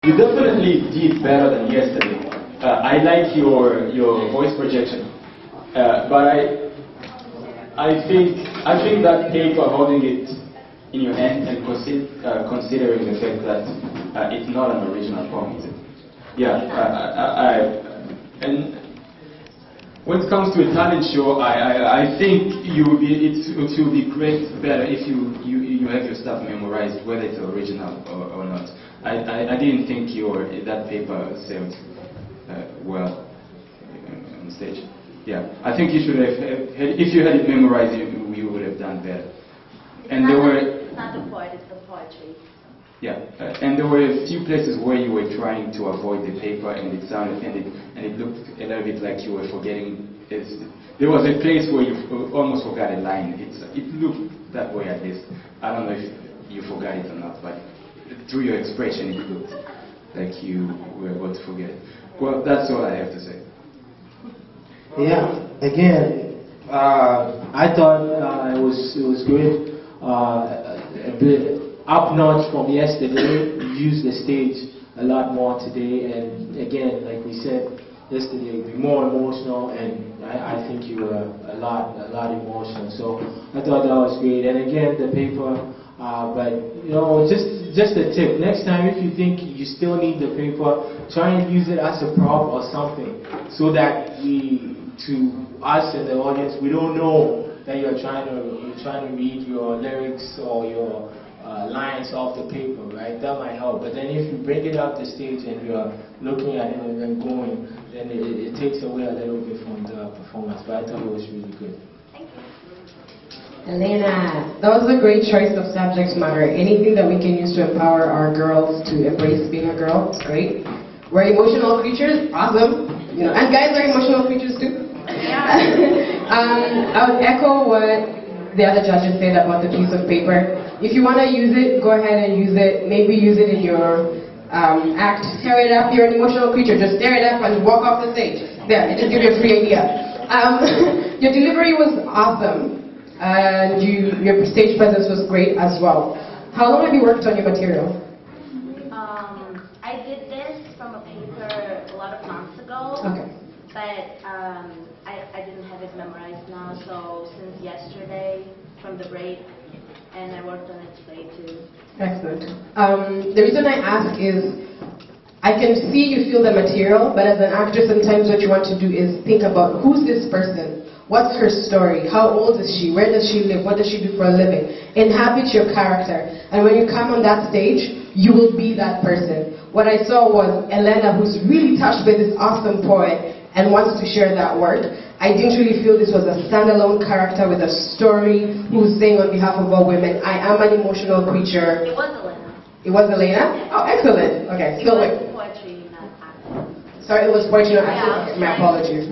You definitely did better than yesterday. I like your voice projection, but I think that paper, holding it in your hand and considering the fact that it's not an original poem, is it? Yeah, and when it comes to a talent show, I think it will be great, better if you have your stuff memorized, whether it's original or not. I didn't think that paper sailed well on stage. Yeah, I think you should have, if you had it memorized, you would have done better. And there were... It's not the poet, it's the poetry. Yeah, and there were a few places where you were trying to avoid the paper, and it sounded, and it looked a little bit like you were forgetting. There was a place where you almost forgot a line. It looked that way, at least. I don't know if you forgot it or not, but through your expression, it looked like you were about to forget it. Well, that's all I have to say. Yeah, again, I thought it was good. A bit up-notch from yesterday. You used the stage a lot more today, and again, like we said yesterday, be more emotional, and I think you were a lot emotional. So I thought that was great. And again, the paper, but you know, just a tip. Next time, if you think you still need the paper, try and use it as a prop or something, so that to us and the audience, we don't know that you're trying to read your lyrics or your lines off the paper, right? That might help. But then if you bring it up the stage and you're looking at it and then going, then it takes away a little bit from the performance. But I thought it was really good. Thank you. Elena, that was a great choice of subject matter. Anything that we can use to empower our girls to embrace being a girl, it's great. We're emotional creatures, awesome. You know, and guys are emotional creatures too. I would echo what the other judges said about the piece of paper. If you want to use it, go ahead and use it. Maybe use it in your act. Tear it up. You're an emotional creature. Just tear it up and walk off the stage. There, it just gives you a free idea. Your delivery was awesome. And your stage presence was great as well. How long have you worked on your material? I did this from a paper a lot of months ago. Okay. But I didn't have it memorized now, so since yesterday, from the break, and I worked on it today too. Excellent. The reason I ask is, I can see you feel the material, but as an actor, sometimes what you want to do is think about, who's this person? What's her story? How old is she? Where does she live? What does she do for a living? Inhabit your character. And when you come on that stage, you will be that person. What I saw was Elena, who's really touched by this awesome poet and wants to share that work. I didn't really feel this was a standalone character with a story who's saying on behalf of all women, I am an emotional creature. It was Elena. It was Elena? Yes. Oh, excellent. Okay. It was poetry, not acting. Sorry, it was poetry, not acting. Yeah, Okay, my apologies.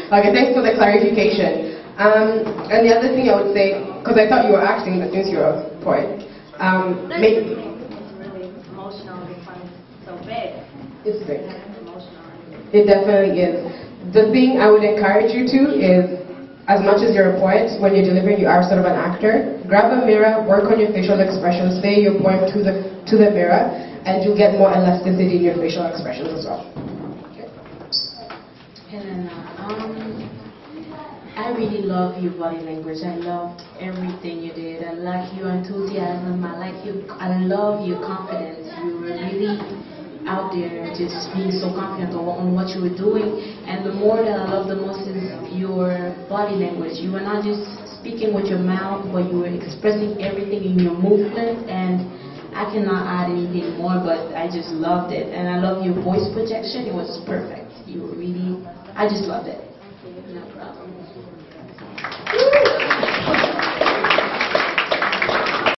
Okay, thanks for the clarification. And the other thing I would say, because I thought you were acting, but since you're a poet, It's really emotional because it's so big. It's big. It's emotional. It definitely is. The thing I would encourage you to is, as much as you're a poet, when you're delivering, you are sort of an actor. Grab a mirror, work on your facial expressions, say your poem to the mirror, and you'll get more elasticity in your facial expressions as well. Okay. Elena, I really love your body language. I loved everything you did. I like your enthusiasm. I love your confidence. You were really out there just being so confident on what you were doing. And the more that I love the most is your body language. You were not just speaking with your mouth, but you were expressing everything in your movement. And I cannot add anything more, but I just loved it. And I love your voice projection. It was perfect. You were really, I just loved it.